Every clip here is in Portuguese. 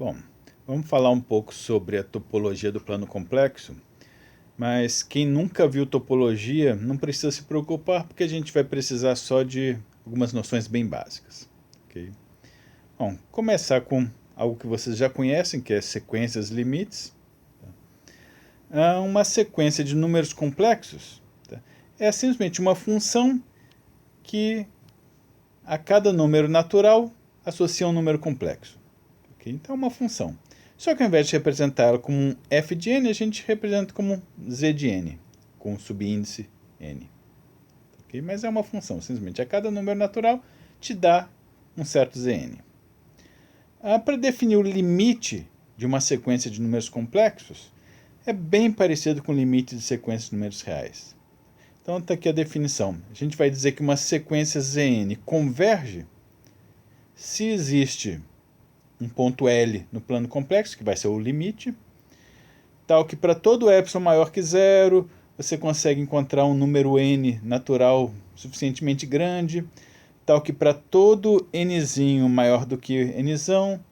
Bom, vamos falar um pouco sobre a topologia do plano complexo, mas quem nunca viu topologia não precisa se preocupar porque a gente vai precisar só de algumas noções bem básicas. Ok? Bom, começar com algo que vocês já conhecem, que é sequências limites. Uma sequência de números complexos é simplesmente uma função que a cada número natural associa um número complexo. Okay? Então é uma função. Só que ao invés de representar ela como um f de n, a gente representa como um z de n, com subíndice n. Okay? Mas é uma função, simplesmente. A cada número natural te dá um certo zn. Para definir o limite de uma sequência de números complexos, é bem parecido com o limite de sequência de números reais. Então está aqui a definição. A gente vai dizer que uma sequência Zn converge se existe um ponto L no plano complexo, que vai ser o limite, tal que para todo epsilon maior que zero, você consegue encontrar um número n natural suficientemente grande, tal que para todo nzinho maior do que nzão,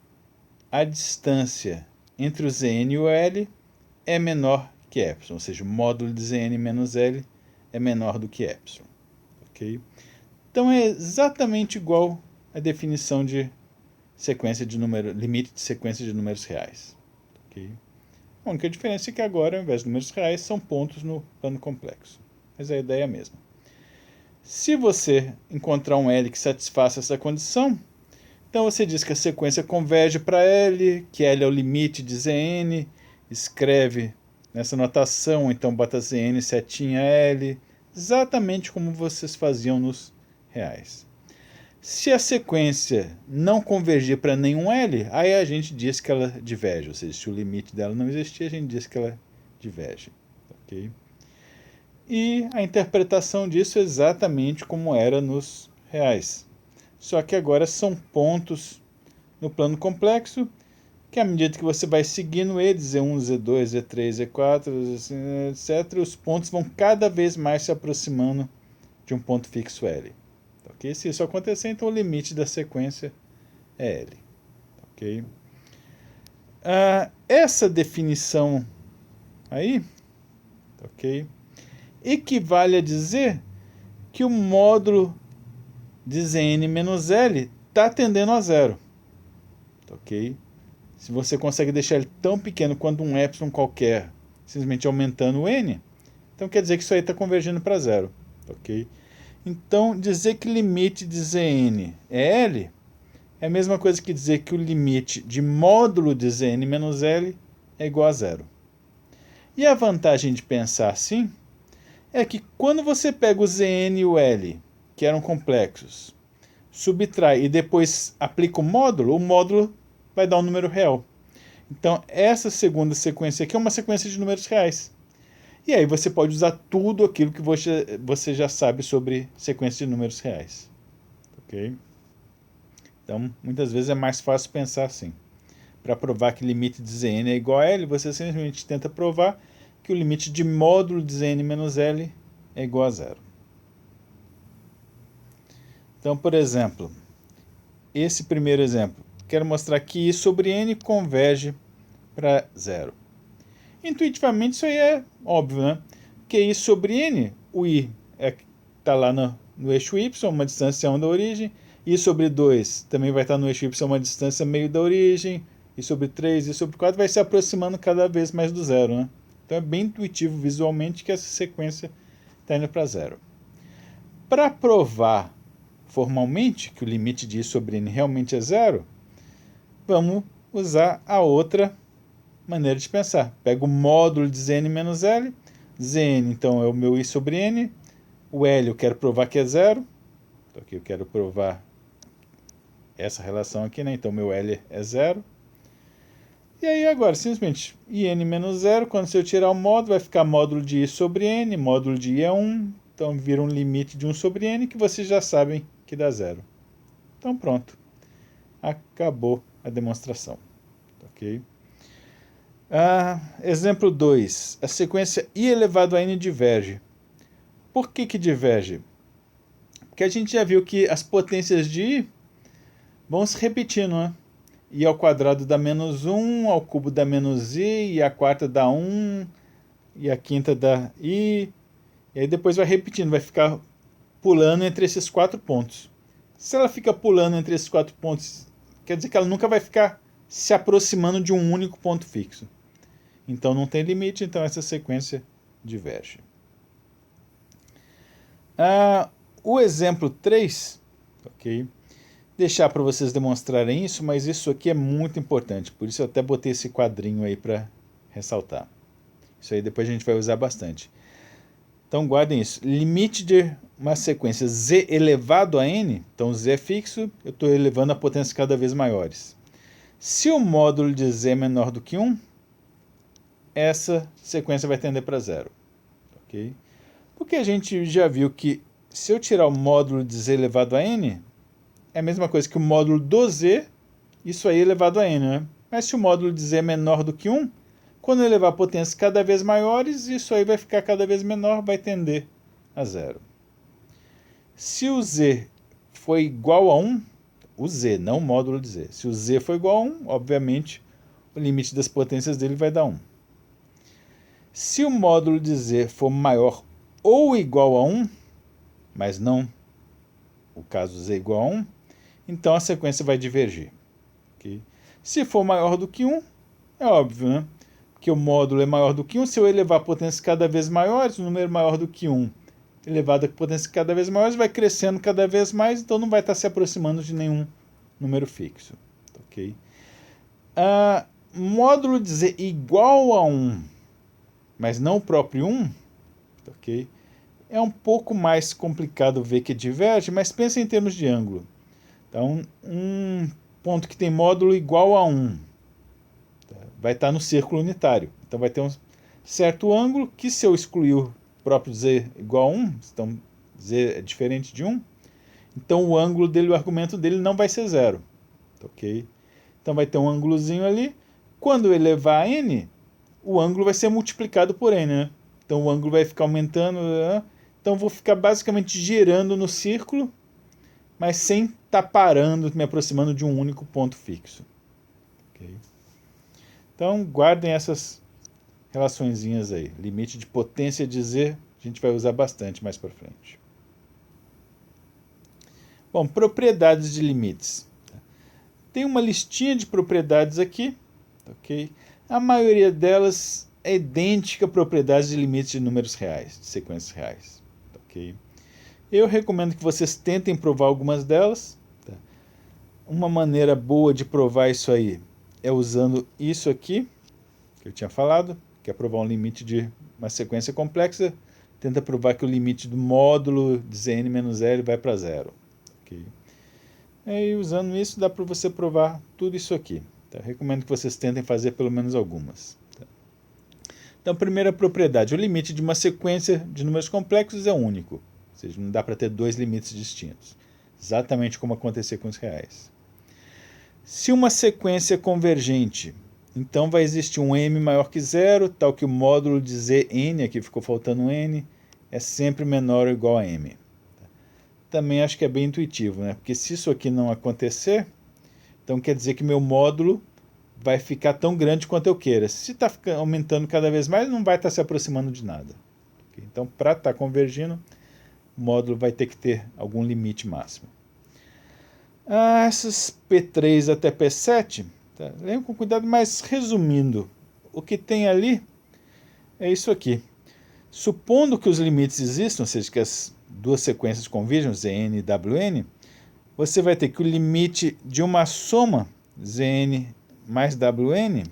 a distância entre o Zn e o L é menor que epsilon, ou seja, o módulo de Zn menos L é menor do que epsilon. Okay? Então é exatamente igual à definição de sequência de número, limite de sequência de números reais. Okay? A única diferença é que agora, ao invés de números reais, são pontos no plano complexo. Mas a ideia é a mesma. Se você encontrar um L que satisfaça essa condição, então você diz que a sequência converge para L, que L é o limite de Zn, escreve nessa notação, então bota Zn setinha L, exatamente como vocês faziam nos reais. Se a sequência não convergir para nenhum L, aí a gente diz que ela diverge, ou seja, se o limite dela não existir, a gente diz que ela diverge. Okay? E a interpretação disso é exatamente como era nos reais. Só que agora são pontos no plano complexo, que à medida que você vai seguindo eles, Z1, Z2, Z3, Z4, etc., os pontos vão cada vez mais se aproximando de um ponto fixo L. Okay? Se isso acontecer, então o limite da sequência é L. Okay? Essa definição aí, okay, equivale a dizer que o módulo de Zn menos L está tendendo a zero. Okay? Se você consegue deixar ele tão pequeno quanto um epsilon qualquer, simplesmente aumentando o n, então quer dizer que isso aí está convergindo para zero. Okay? Então, dizer que limite de Zn é L é a mesma coisa que dizer que o limite de módulo de Zn menos L é igual a zero. E a vantagem de pensar assim é que quando você pega o Zn e o L, que eram complexos, subtrai e depois aplica o módulo vai dar um número real. Então, essa segunda sequência aqui é uma sequência de números reais. E aí você pode usar tudo aquilo que você já sabe sobre sequência de números reais. Ok? Então, muitas vezes é mais fácil pensar assim. Para provar que o limite de Zn é igual a L, você simplesmente tenta provar que o limite de módulo de Zn menos L é igual a zero. Então, por exemplo, esse primeiro exemplo, quero mostrar que I sobre N converge para zero. Intuitivamente isso aí é óbvio, né? Porque I sobre N, o I está lá no eixo Y, uma distância 1 da origem. I sobre 2 também vai estar no eixo Y, uma distância meio da origem. I sobre 3, I sobre 4 vai se aproximando cada vez mais do zero, né? Então é bem intuitivo visualmente que essa sequência está indo para zero. Para provar formalmente que o limite de I sobre N realmente é zero, vamos usar a outra maneira de pensar. Pego o módulo de Zn menos L. Zn, então, é o meu I sobre N. O L eu quero provar que é zero. Então, aqui eu quero provar essa relação aqui, né? Então, meu L é zero. E aí, agora, simplesmente, IN menos zero. Quando eu tirar o módulo, vai ficar módulo de I sobre N. Módulo de I é 1. Então, vira um limite de 1 sobre N, que vocês já sabem que dá zero. Então, pronto. Acabou a demonstração. Ok? Exemplo 2. A sequência I elevado a N diverge. Por que diverge? Porque a gente já viu que as potências de I vão se repetindo, né? i ao quadrado dá menos 1, ao cubo dá menos i, e a quarta dá 1, e a quinta dá i, e aí depois vai repetindo, vai ficar pulando entre esses 4 pontos. Se ela fica pulando entre esses 4 pontos, quer dizer que ela nunca vai ficar se aproximando de um único ponto fixo. Então não tem limite, então essa sequência diverge. O exemplo 3, ok? Deixar para vocês demonstrarem isso, mas isso aqui é muito importante, por isso eu até botei esse quadrinho aí para ressaltar. Isso aí depois a gente vai usar bastante. Então guardem isso. Limite de uma sequência z elevado a n, então z é fixo, eu estou elevando a potências cada vez maiores. Se o módulo de z é menor do que 1, essa sequência vai tender para zero. Okay? Porque a gente já viu que se eu tirar o módulo de z elevado a n, é a mesma coisa que o módulo do z, isso aí elevado a n, né? Mas se o módulo de z é menor do que 1, quando eu elevar potências cada vez maiores, isso aí vai ficar cada vez menor, vai tender a zero. Se o z for igual a 1, o z, não o módulo de z. Se o z for igual a 1, obviamente, o limite das potências dele vai dar 1. Se o módulo de z for maior ou igual a 1, mas não o caso z igual a 1, então a sequência vai divergir. Okay? Se for maior do que 1, é óbvio, né? Que o módulo é maior do que 1, se eu elevar potências cada vez maiores, o número maior do que 1 elevado a potências cada vez maiores vai crescendo cada vez mais, então não vai estar se aproximando de nenhum número fixo. Okay? Módulo de z igual a 1, mas não o próprio 1, okay? É um pouco mais complicado ver que diverge, mas pensa em termos de ângulo. Então, um ponto que tem módulo igual a 1 vai estar no círculo unitário. Então vai ter um certo ângulo que, se eu excluir o próprio z igual a 1, então z é diferente de 1, então o ângulo dele, o argumento dele não vai ser zero. Okay? Então vai ter um ângulozinho ali. Quando eu elevar a n, o ângulo vai ser multiplicado por n, né? Então o ângulo vai ficar aumentando. Então eu vou ficar basicamente girando no círculo, mas sem estar parando, me aproximando de um único ponto fixo. Okay? Então guardem essas relaçõezinhas aí. Limite de potência de z, a gente vai usar bastante mais para frente. Bom, propriedades de limites. Tem uma listinha de propriedades aqui, ok? A maioria delas é idêntica a propriedades de limites de números reais, de sequências reais, ok? Eu recomendo que vocês tentem provar algumas delas. Tá? Uma maneira boa de provar isso aí é usando isso aqui, que eu tinha falado, que é provar um limite de uma sequência complexa. Tenta provar que o limite do módulo de zn menos L vai para zero. Okay? E usando isso, dá para você provar tudo isso aqui. Tá? Recomendo que vocês tentem fazer pelo menos algumas. Tá? Então, primeira propriedade, o limite de uma sequência de números complexos é único. Ou seja, não dá para ter dois limites distintos. Exatamente como acontecer com os reais. Se uma sequência é convergente, então vai existir um m maior que zero, tal que o módulo de zn, aqui ficou faltando um n, é sempre menor ou igual a m. Também acho que é bem intuitivo, né? Porque se isso aqui não acontecer, então quer dizer que meu módulo vai ficar tão grande quanto eu queira. Se está aumentando cada vez mais, não vai estar se aproximando de nada. Então, para estar convergindo, o módulo vai ter que ter algum limite máximo. Essas P3 até P7, tá? Leiam com cuidado, mas resumindo, o que tem ali é isso aqui. Supondo que os limites existam, ou seja, que as duas sequências converjam, Zn e Wn, você vai ter que o limite de uma soma, Zn mais Wn,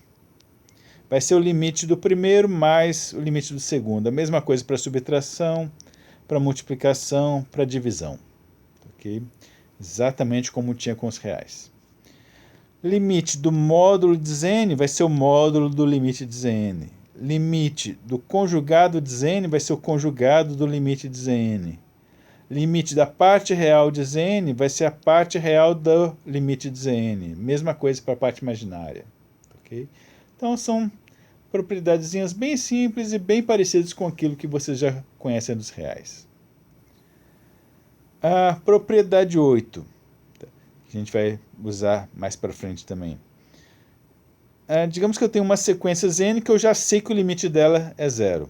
vai ser o limite do primeiro mais o limite do segundo. A mesma coisa para subtração, para multiplicação, para divisão. Okay? Exatamente como tinha com os reais. Limite do módulo de Zn vai ser o módulo do limite de Zn. Limite do conjugado de Zn vai ser o conjugado do limite de Zn. Limite da parte real de Zn vai ser a parte real do limite de Zn. Mesma coisa para a parte imaginária. Okay? Então são propriedadezinhas bem simples e bem parecidas com aquilo que vocês já conhecem dos reais. A propriedade 8, que a gente vai usar mais para frente também. digamos que eu tenho uma sequência Zn que eu já sei que o limite dela é 0.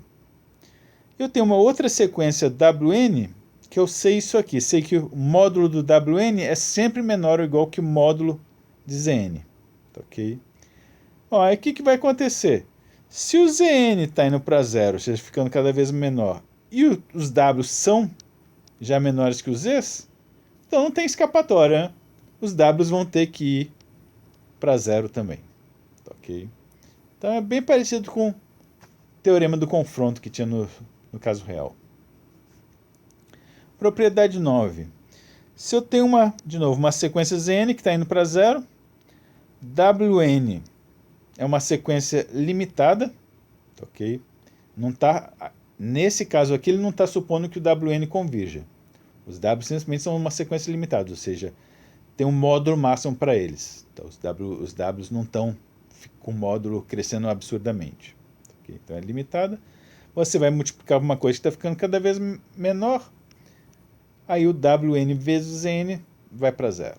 Eu tenho uma outra sequência Wn que eu sei isso aqui. Sei que o módulo do Wn é sempre menor ou igual que o módulo de Zn. Ok? Bom, aí o que vai acontecer? Se o Zn está indo para 0, ou seja, ficando cada vez menor, e os W são já menores que os Zs, então não tem escapatória, né? Os Ws vão ter que ir para 0 também. Ok? Então é bem parecido com o teorema do confronto que tinha no caso real. Propriedade 9. Se eu tenho de novo, uma sequência Zn que está indo para 0, Wn é uma sequência limitada, ok? Não tá, nesse caso aqui, ele não está supondo que o Wn convirja. Os W simplesmente são uma sequência limitada, ou seja, tem um módulo máximo para eles. Então, os Ws não estão com o módulo crescendo absurdamente. Okay? Então é limitada. Você vai multiplicar uma coisa que está ficando cada vez menor, aí o Wn vezes n vai para 0.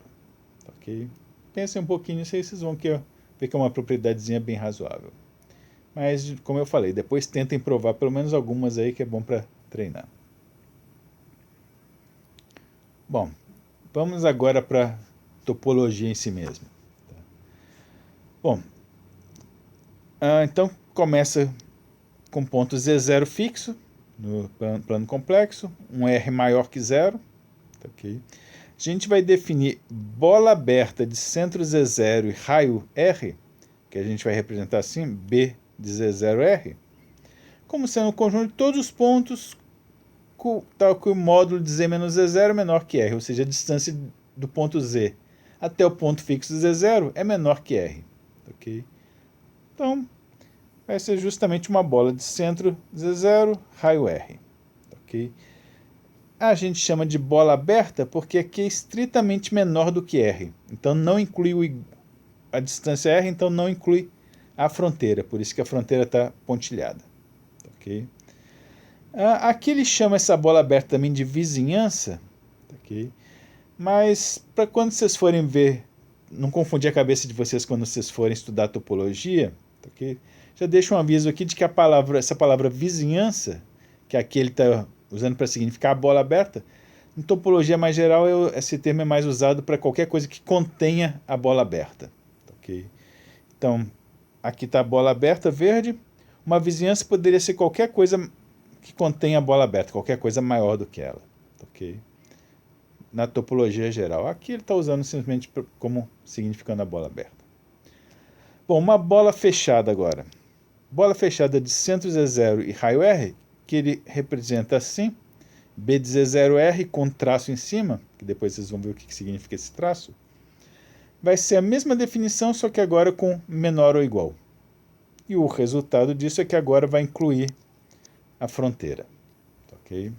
Okay? Pensem um pouquinho nisso aí, vocês vão ver que é uma propriedadezinha bem razoável. Mas, como eu falei, depois tentem provar pelo menos algumas aí que é bom para treinar. Bom, vamos agora para a topologia em si mesmo. Bom, então começa com ponto Z0 fixo no plano complexo, um R maior que 0. Okay. A gente vai definir bola aberta de centro Z0 e raio R, que a gente vai representar assim, B de Z0R, como sendo o conjunto de todos os pontos tal que o módulo de Z menos Z0 é menor que R, ou seja, a distância do ponto Z até o ponto fixo Z0 é menor que R. Okay? Então, vai ser justamente uma bola de centro Z0, raio R. Okay? A gente chama de bola aberta porque aqui é estritamente menor do que R. Então não inclui a distância R, então não inclui a fronteira. Por isso que a fronteira está pontilhada. Okay? Aqui ele chama essa bola aberta também de vizinhança. Okay? Mas para quando vocês forem ver, não confundir a cabeça de vocês quando vocês forem estudar topologia, okay? Já deixo um aviso aqui de que essa palavra vizinhança, que aqui ele está usando para significar a bola aberta, em topologia mais geral esse termo é mais usado para qualquer coisa que contenha a bola aberta. Okay? Então, aqui está a bola aberta verde, uma vizinhança poderia ser qualquer coisa que contenha a bola aberta, qualquer coisa maior do que ela. Okay? Na topologia geral. Aqui ele está usando simplesmente como significando a bola aberta. Bom, uma bola fechada agora. Bola fechada de centro Z0 e raio R, que ele representa assim, B de Z0R com traço em cima, que depois vocês vão ver o que significa esse traço, vai ser a mesma definição, só que agora com menor ou igual. E o resultado disso é que agora vai incluir a fronteira. Ok?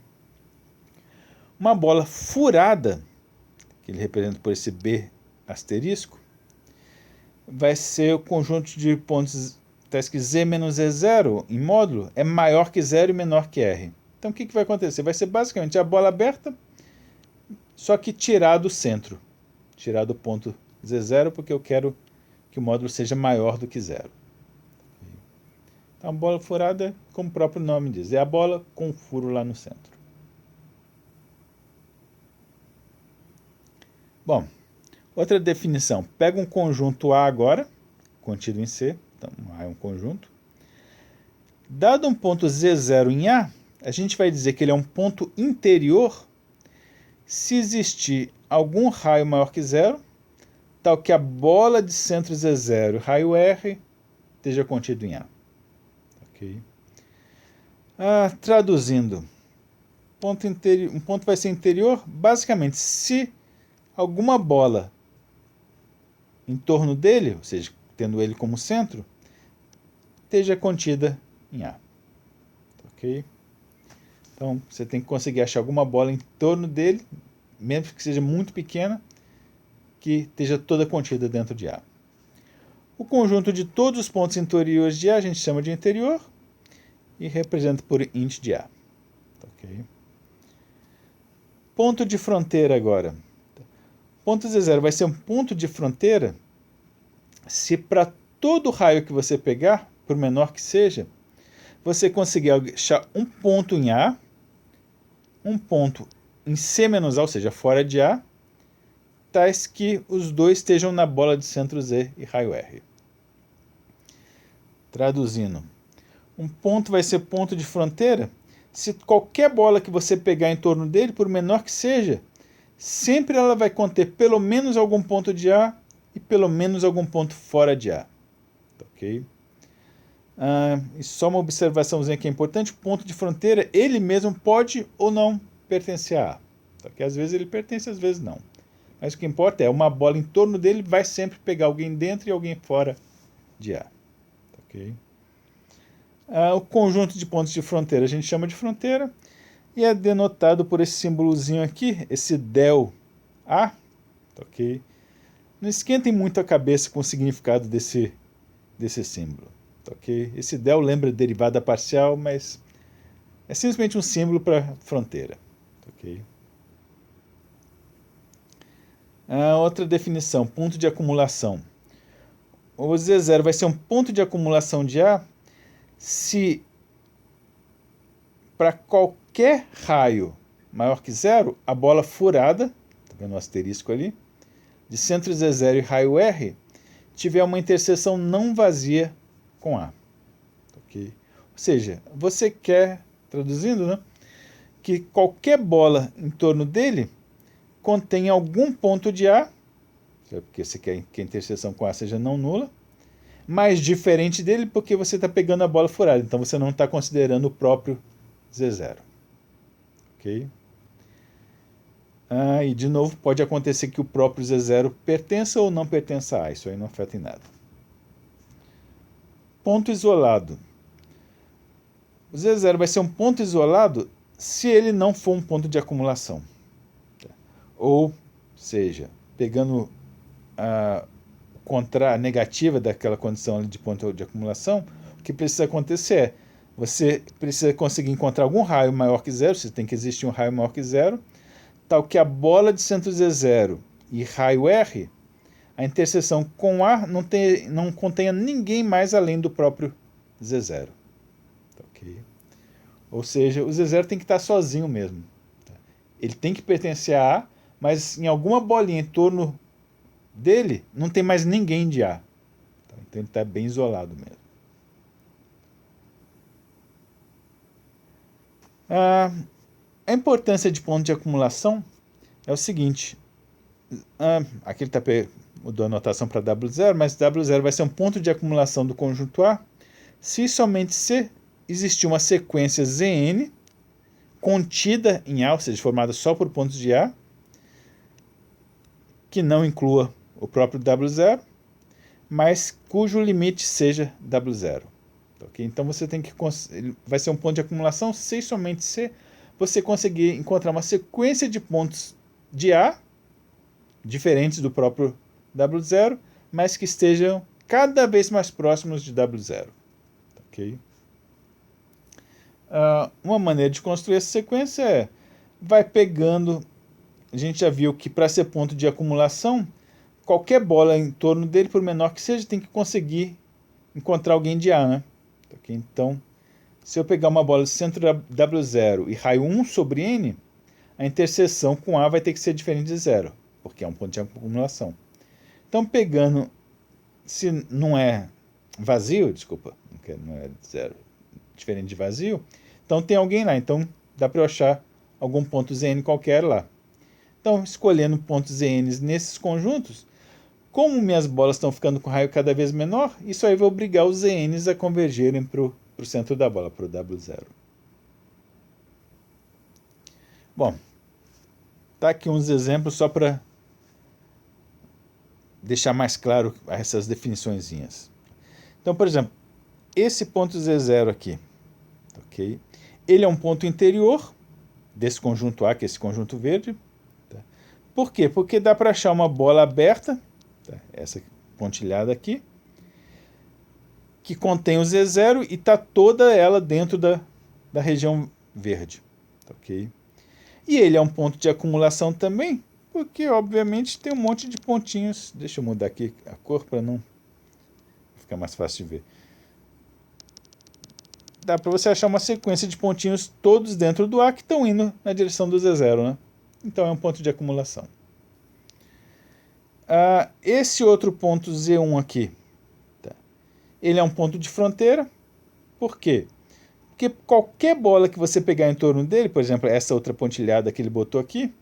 Uma bola furada, que ele representa por esse B asterisco, vai ser o conjunto de pontos, está escrito Z menos Z0 em módulo, é maior que 0 e menor que R. Então o que vai acontecer? Vai ser basicamente a bola aberta, só que tirar do centro. Tirar do ponto Z0, porque eu quero que o módulo seja maior do que 0. Então a bola furada, como o próprio nome diz, é a bola com um furo lá no centro. Bom, outra definição. Pega um conjunto A agora, contido em C, então A é um conjunto. Dado um ponto Z0 em A, a gente vai dizer que ele é um ponto interior se existir algum raio maior que 0, tal que a bola de centro Z0, raio R, esteja contido em A. Okay. Traduzindo, um ponto vai ser interior, basicamente, se alguma bola em torno dele, ou seja, tendo ele como centro, esteja contida em A. Ok? Então, você tem que conseguir achar alguma bola em torno dele, mesmo que seja muito pequena, que esteja toda contida dentro de A. O conjunto de todos os pontos interiores de A a gente chama de interior e representa por int de A. Okay? Ponto de fronteira agora. Ponto Z0 vai ser um ponto de fronteira se para todo raio que você pegar, por menor que seja, você conseguir achar um ponto em A, um ponto em C menos A, ou seja, fora de A, tais que os dois estejam na bola de centro Z e raio R. Traduzindo, um ponto vai ser ponto de fronteira se qualquer bola que você pegar em torno dele, por menor que seja, sempre ela vai conter pelo menos algum ponto de A e pelo menos algum ponto fora de A. Ok? E só uma observaçãozinha que é importante, o ponto de fronteira, ele mesmo pode ou não pertencer a A. Porque às vezes ele pertence, às vezes não. Mas o que importa é, uma bola em torno dele vai sempre pegar alguém dentro e alguém fora de A. Ok? O conjunto de pontos de fronteira a gente chama de fronteira e é denotado por esse símbolozinho aqui, esse del A. Ok? Não esquentem muito a cabeça com o significado desse símbolo. Ok? Esse del lembra derivada parcial, mas é simplesmente um símbolo para fronteira. Ok? Outra definição, ponto de acumulação. O Z0 vai ser um ponto de acumulação de A se para qualquer raio maior que zero, a bola furada, está vendo o asterisco ali, de centro Z0 e raio R, tiver uma interseção não vazia com A. Okay? Ou seja, você quer, traduzindo, né, que qualquer bola em torno dele contém algum ponto de A, porque você quer que a interseção com A seja não nula, mas diferente dele porque você está pegando a bola furada, então você não está considerando o próprio Z0. Ok? E de novo, pode acontecer que o próprio Z0 pertença ou não pertença a A, isso aí não afeta em nada. Ponto isolado. O Z0 vai ser um ponto isolado se ele não for um ponto de acumulação. Ou seja, pegando a negativa daquela condição de ponto de acumulação, o que precisa acontecer é, você precisa conseguir encontrar algum raio maior que zero, você tem que existir um raio maior que zero, tal que a bola de centro Z0 e raio R, a interseção com A não contenha ninguém mais além do próprio Z0. Okay? Ou seja, o Z0 tem que estar sozinho mesmo. Ele tem que pertencer a A, mas em alguma bolinha em torno dele não tem mais ninguém de A. Então ele está bem isolado mesmo. A importância de ponto de acumulação é o seguinte. Aqui ele mudou a notação para W0, mas W0 vai ser um ponto de acumulação do conjunto A se somente se existir uma sequência Zn contida em A, ou seja, formada só por pontos de A, que não inclua o próprio W0, mas cujo limite seja W0. Okay? Então você tem que vai ser um ponto de acumulação se somente se você conseguir encontrar uma sequência de pontos de A diferentes do próprio W0, mas que estejam cada vez mais próximos de W0. Okay? Uma maneira de construir essa sequência é, vai pegando, a gente já viu que para ser ponto de acumulação, qualquer bola em torno dele, por menor que seja, tem que conseguir encontrar alguém de A, né? Okay? Então, se eu pegar uma bola de centro W0 e raio 1 sobre N, a interseção com A vai ter que ser diferente de zero, porque é um ponto de acumulação. Então, pegando, se não é vazio, desculpa, não é zero, diferente de vazio, então tem alguém lá, então dá para eu achar algum ponto Zn qualquer lá. Então, escolhendo pontos Zn nesses conjuntos, como minhas bolas estão ficando com raio cada vez menor, isso aí vai obrigar os Zns a convergerem para o centro da bola, para o W0. Bom, tá aqui uns exemplos só para deixar mais claro essas definiçõezinhas. Então, por exemplo, esse ponto Z0 aqui, ok? Ele é um ponto interior desse conjunto A, que é esse conjunto verde. Tá? Por quê? Porque dá para achar uma bola aberta, tá? Essa pontilhada aqui, que contém o Z0 e está toda ela dentro da região verde. Ok? E ele é um ponto de acumulação também, porque obviamente tem um monte de pontinhos. Deixa eu mudar aqui a cor para não ficar mais fácil de ver. Dá para você achar uma sequência de pontinhos todos dentro do A que estão indo na direção do Z0, né? Então é um ponto de acumulação. Esse outro ponto Z1 aqui, tá? Ele é um ponto de fronteira. Por quê? Porque qualquer bola que você pegar em torno dele, por exemplo, essa outra pontilhada que ele botou aqui,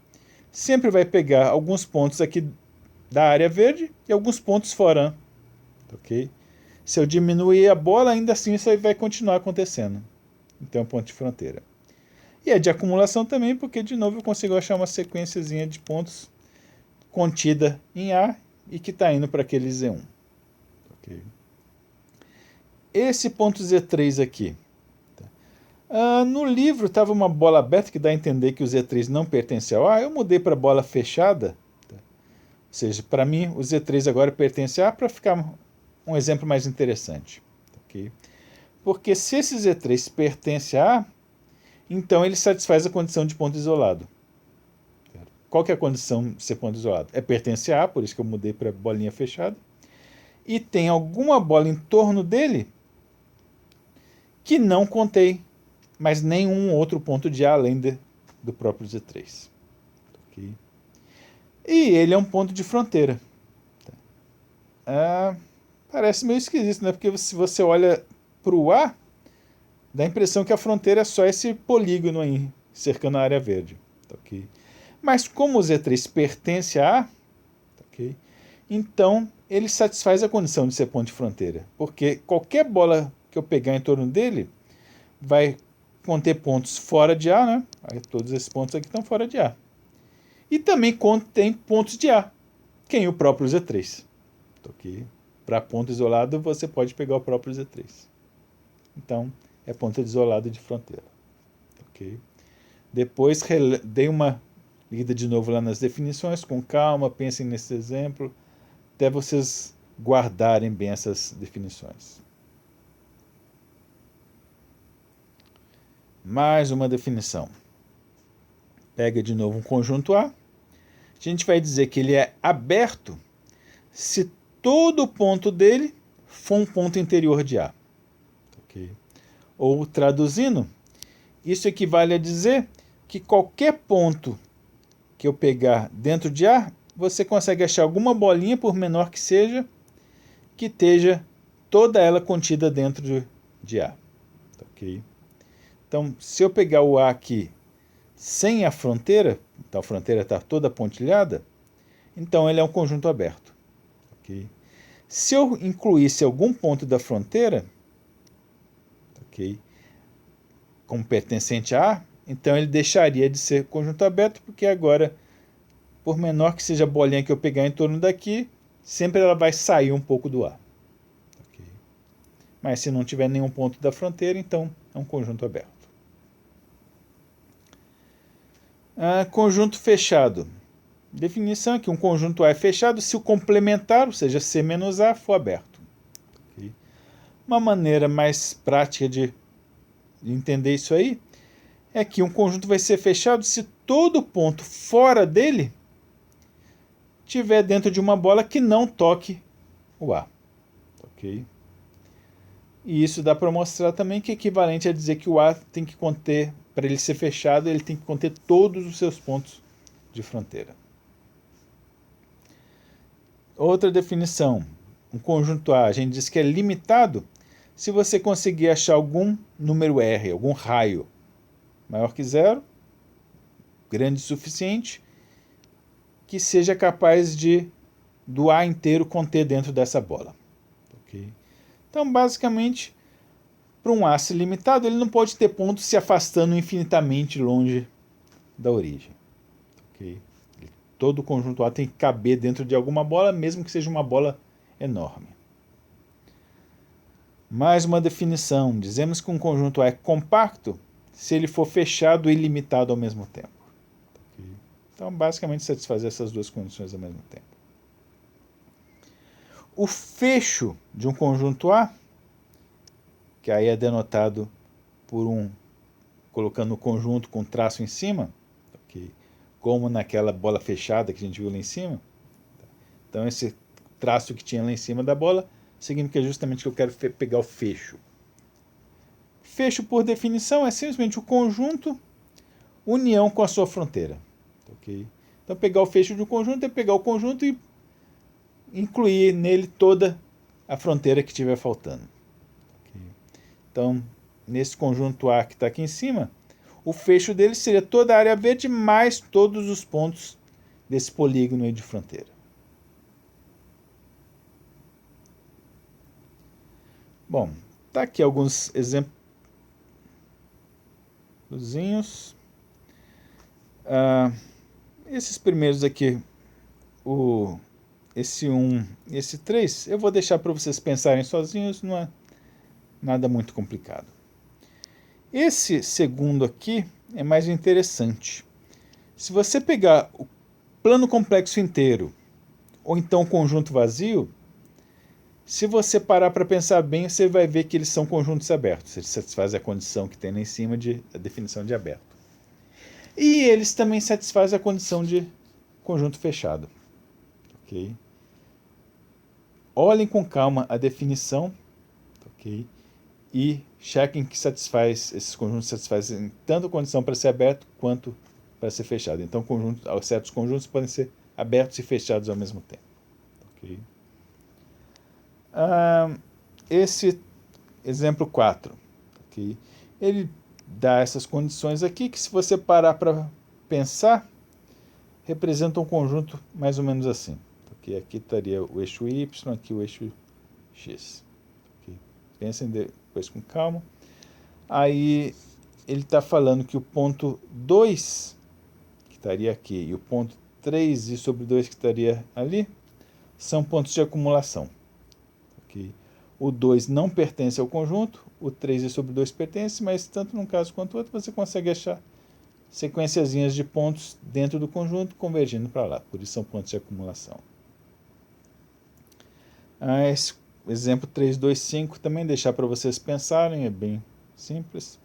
sempre vai pegar alguns pontos aqui da área verde e alguns pontos fora. Ok? Se eu diminuir a bola, ainda assim isso aí vai continuar acontecendo. Então é um ponto de fronteira. E é de acumulação também, porque de novo eu consigo achar uma sequenciazinha de pontos contida em A e que está indo para aquele Z1. Okay? Esse ponto Z3 aqui. No livro estava uma bola aberta que dá a entender que o Z3 não pertence ao A. Eu mudei para bola fechada. Ou seja, para mim o Z3 agora pertence a A para ficar um exemplo mais interessante. Okay? Porque se esse Z3 pertence a A, então ele satisfaz a condição de ponto isolado. Qual que é a condição de ser ponto isolado? É pertence a A, por isso que eu mudei para bolinha fechada. E tem alguma bola em torno dele que não contém mais nenhum outro ponto de A além do próprio Z3. Okay? E ele é um ponto de fronteira. Parece meio esquisito, né? Porque se você olha para o A, dá a impressão que a fronteira é só esse polígono aí, cercando a área verde. Okay? Mas como o Z3 pertence a A, okay, então ele satisfaz a condição de ser ponto de fronteira. Porque qualquer bola que eu pegar em torno dele vai conter pontos fora de A, né? Aí, todos esses pontos aqui estão fora de A. E também contém pontos de A, que é o próprio Z3. Okay? Para ponto isolado, você pode pegar o próprio Z3. Então, é ponto isolado de fronteira. Okay? Depois, dei uma lida de novo lá nas definições, com calma, pensem nesse exemplo, até vocês guardarem bem essas definições. Mais uma definição. Pega de novo um conjunto A. A gente vai dizer que ele é aberto se todo ponto dele for um ponto interior de A. Okay? Ou, traduzindo, isso equivale a dizer que qualquer ponto que eu pegar dentro de A, você consegue achar alguma bolinha, por menor que seja, que esteja toda ela contida dentro de A. Okay? Então, se eu pegar o A aqui sem a fronteira, então a fronteira está toda pontilhada, então ele é um conjunto aberto. Okay? Se eu incluísse algum ponto da fronteira, okay, como pertencente a A, então ele deixaria de ser conjunto aberto, porque agora, por menor que seja a bolinha que eu pegar em torno daqui, sempre ela vai sair um pouco do A. Okay? Mas se não tiver nenhum ponto da fronteira, então é um conjunto aberto. Conjunto fechado. Definição é que um conjunto A é fechado se o complementar, ou seja, C menos A, for aberto. Okay? Uma maneira mais prática de entender isso aí é que um conjunto vai ser fechado se todo ponto fora dele estiver dentro de uma bola que não toque o A. Okay? E isso dá para mostrar também que é equivalente a dizer que o A tem que conter, para ele ser fechado, ele tem que conter todos os seus pontos de fronteira. Outra definição, um conjunto A gente diz que é limitado se você conseguir achar algum número R, algum raio maior que zero, grande o suficiente, que seja capaz do A inteiro conter dentro dessa bola. Okay? Então, basicamente, para um A ser limitado, ele não pode ter pontos se afastando infinitamente longe da origem. Okay? Todo conjunto A tem que caber dentro de alguma bola, mesmo que seja uma bola enorme. Mais uma definição. Dizemos que um conjunto A é compacto se ele for fechado e limitado ao mesmo tempo. Okay? Então, basicamente, satisfazer essas duas condições ao mesmo tempo. O fecho de um conjunto A, que aí é denotado por colocando o conjunto com traço em cima, okay, como naquela bola fechada que a gente viu lá em cima. Então, esse traço que tinha lá em cima da bola significa justamente que eu quero pegar o fecho. Fecho, por definição, é simplesmente o conjunto união com a sua fronteira. Okay? Então, pegar o fecho de um conjunto é pegar o conjunto e incluir nele toda a fronteira que estiver faltando. Okay? Então, nesse conjunto A que está aqui em cima, o fecho dele seria toda a área verde mais todos os pontos desse polígono aí de fronteira. Bom, tá aqui alguns exemplos. Esses primeiros aqui, esse 1 e esse 3, eu vou deixar para vocês pensarem sozinhos, não é nada muito complicado. Esse segundo aqui é mais interessante. Se você pegar o plano complexo inteiro, ou então o conjunto vazio, se você parar para pensar bem, você vai ver que eles são conjuntos abertos. Eles satisfazem a condição que tem lá em cima de a definição de aberto. E eles também satisfazem a condição de conjunto fechado. Okay? Olhem com calma a definição, okay? E chequem que esses conjuntos satisfazem tanto a condição para ser aberto quanto para ser fechado. Então, certos conjuntos podem ser abertos e fechados ao mesmo tempo. Okay? Esse exemplo 4, okay? Ele dá essas condições aqui que, se você parar para pensar, representam um conjunto mais ou menos assim. Okay? Aqui estaria o eixo Y, aqui o eixo X. Okay? Pensem depois com calma. Aí ele está falando que o ponto 2, que estaria aqui, e o ponto 3 sobre 2, que estaria ali, são pontos de acumulação. Okay? O 2 não pertence ao conjunto, o 3 sobre 2 pertence, mas tanto num caso quanto no outro você consegue achar sequenciazinhas de pontos dentro do conjunto convergindo para lá, por isso são pontos de acumulação. Esse exemplo 3, 2, 5 também deixar para vocês pensarem, é bem simples.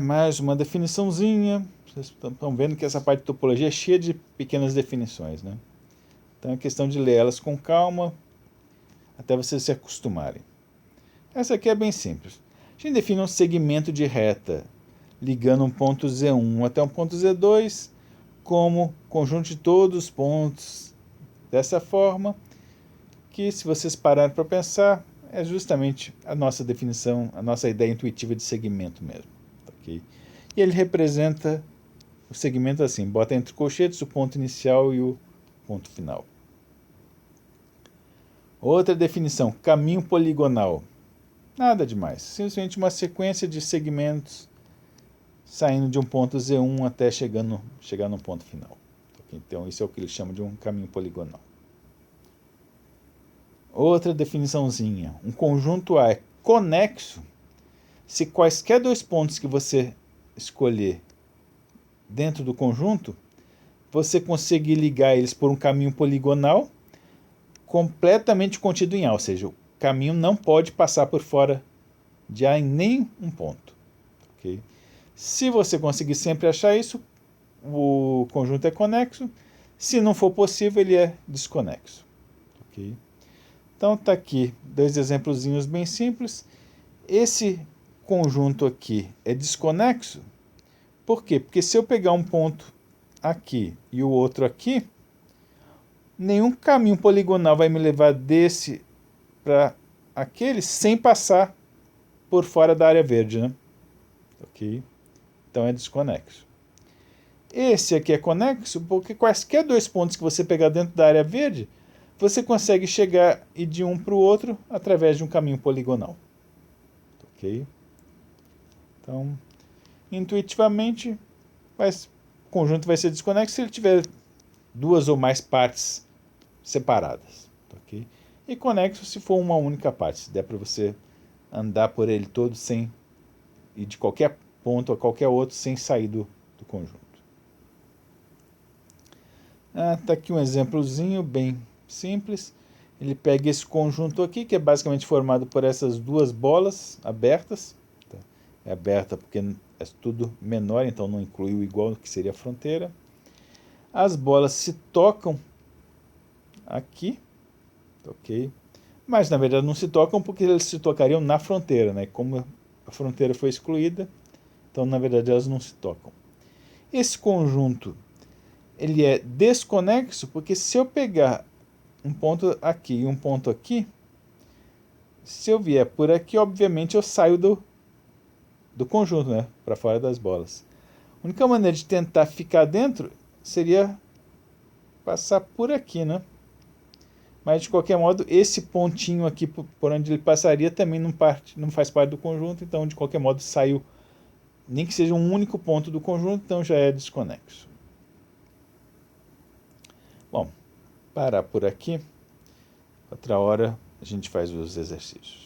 Mais uma definiçãozinha. Vocês estão vendo que essa parte de topologia é cheia de pequenas definições, né? Então é questão de ler elas com calma, até vocês se acostumarem. Essa aqui é bem simples. A gente define um segmento de reta ligando um ponto Z1 até um ponto Z2 como conjunto de todos os pontos dessa forma, que, se vocês pararem para pensar, é justamente a nossa definição, a nossa ideia intuitiva de segmento mesmo. Okay? E ele representa o segmento assim, bota entre colchetes o ponto inicial e o ponto final. Outra definição, caminho poligonal. Nada demais, simplesmente uma sequência de segmentos saindo de um ponto Z1 até chegar no ponto final. Então isso é o que ele chama de um caminho poligonal. Outra definiçãozinha, um conjunto A é conexo se quaisquer dois pontos que você escolher dentro do conjunto, você conseguir ligar eles por um caminho poligonal completamente contido em A, ou seja, o caminho não pode passar por fora de A em nem um ponto. Okay? Se você conseguir sempre achar isso, o conjunto é conexo. Se não for possível, ele é desconexo. Okay? Então está aqui dois exemplozinhos bem simples. Esse conjunto aqui é desconexo. Por quê? Porque se eu pegar um ponto aqui e o outro aqui, nenhum caminho poligonal vai me levar desse para aquele sem passar por fora da área verde, né? Ok? Então é desconexo. Esse aqui é conexo porque quaisquer dois pontos que você pegar dentro da área verde, você consegue chegar e de um para o outro através de um caminho poligonal. Ok? Então, intuitivamente, o conjunto vai ser desconexo se ele tiver duas ou mais partes separadas. Ok? E conexo se for uma única parte, se der para você andar por ele todo sem ir de qualquer ponto a qualquer outro sem sair do conjunto. Tá aqui um exemplozinho bem simples. Ele pega esse conjunto aqui, que é basicamente formado por essas duas bolas abertas. Tá? É aberta porque é tudo menor, então não inclui o igual, que seria a fronteira. As bolas se tocam aqui. ok? Mas, na verdade, não se tocam porque eles se tocariam na fronteira, né? Como a fronteira foi excluída, então, na verdade, elas não se tocam. Esse conjunto, ele é desconexo porque se eu pegar um ponto aqui e um ponto aqui, se eu vier por aqui, obviamente eu saio do conjunto, né? Para fora das bolas. A única maneira de tentar ficar dentro seria passar por aqui, né? Mas, de qualquer modo, esse pontinho aqui por onde ele passaria também não faz parte do conjunto, então, de qualquer modo, saiu, nem que seja um único ponto do conjunto, então já é desconexo. Bom, parar por aqui. Outra hora a gente faz os exercícios.